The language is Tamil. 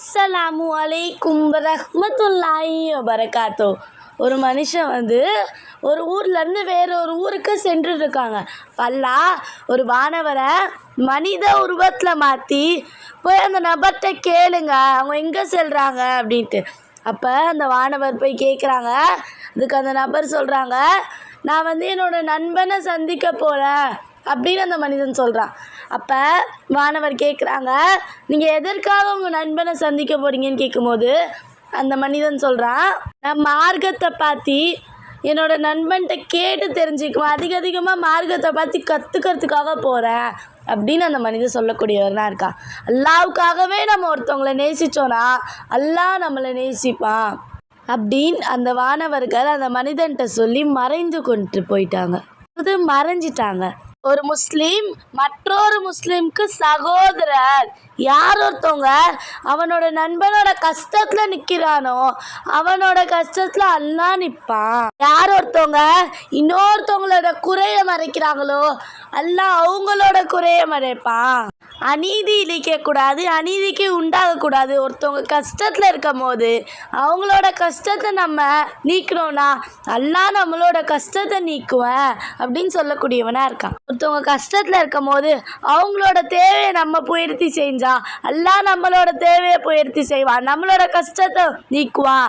அஸ்ஸலாமு அலைக்கும் வரஹ்மத்துல்லாஹி வபரகாத்தோ. ஒரு மனுஷன் ஒரு ஊர்லேருந்து வேற ஒரு ஊருக்கு சென்று இருக்காங்க. அல்லாஹ் ஒரு வானவரை மனித உருவத்தில் மாற்றி போய் அந்த நபர்கிட்ட கேளுங்க அவங்க எங்கே செல்கிறாங்க அப்படின்ட்டு. அப்போ அந்த வானவர் போய் கேட்குறாங்க. அதுக்கு அந்த நபர் சொல்கிறாங்க, நான் என்னோடய நண்பனை சந்திக்க போகிறேன் அப்படின்னு அந்த மனிதன் சொல்கிறான். அப்போ வானவர் கேட்குறாங்க, நீங்கள் எதற்காக உங்கள் நண்பனை சந்திக்க போகிறீங்கன்னு கேட்கும்போது அந்த மனிதன் சொல்கிறான், நான் மார்க்கத்தை பார்த்து என்னோடய நண்பன்கிட்ட கேட்டு தெரிஞ்சுக்குவேன், அதிகமாக மார்க்கத்தை பார்த்து கற்றுக்கிறதுக்காக போகிறேன் அப்படின்னு அந்த மனிதன் சொல்லக்கூடியவர் தான் இருக்கான். அல்லாவுக்காகவே நம்ம ஒருத்தவங்களை நேசித்தோன்னா அல்லாஹ் நம்மளை நேசிப்பான் அப்படின்னு அந்த வானவர்கள் அந்த மனிதன்கிட்ட சொல்லி மறைந்து கொண்டு போயிட்டாங்க. மறைஞ்சிட்டாங்க. ஒரு முஸ்லீம் மற்றொரு முஸ்லீமுக்கு சகோதரர். யார் ஒருத்தவங்க அவனோட நண்பனோட கஷ்டத்தில் நிற்கிறானோ அவனோட கஷ்டத்தில் அல்லாஹ் நிற்பான். யார் ஒருத்தவங்க இன்னொருத்தவங்களோட குறையை மறைக்கிறாங்களோ அல்லாஹ் அவங்களோட குறையை மறைப்பான். அநீதி இழைக்கக்கூடாது, அநீதிக்கு உண்டாகக்கூடாது. ஒருத்தவங்க கஷ்டத்தில் இருக்கும் போது அவங்களோட கஷ்டத்தை நம்ம நீக்கணும்னா அல்லாஹ் நம்மளோட கஷ்டத்தை நீக்குவேன் அப்படின்னு சொல்லக்கூடியவனாக இருக்கான். ஒருத்தவங்க கஷ்டத்தில் இருக்கும் போது அவங்களோட தேவையை நம்ம பூர்த்தி செஞ்சா அல்லாஹ் நம்மளோட தேவையை பூர்த்தி செய்வான், நம்மளோட கஷ்டத்தை நீக்குவான்.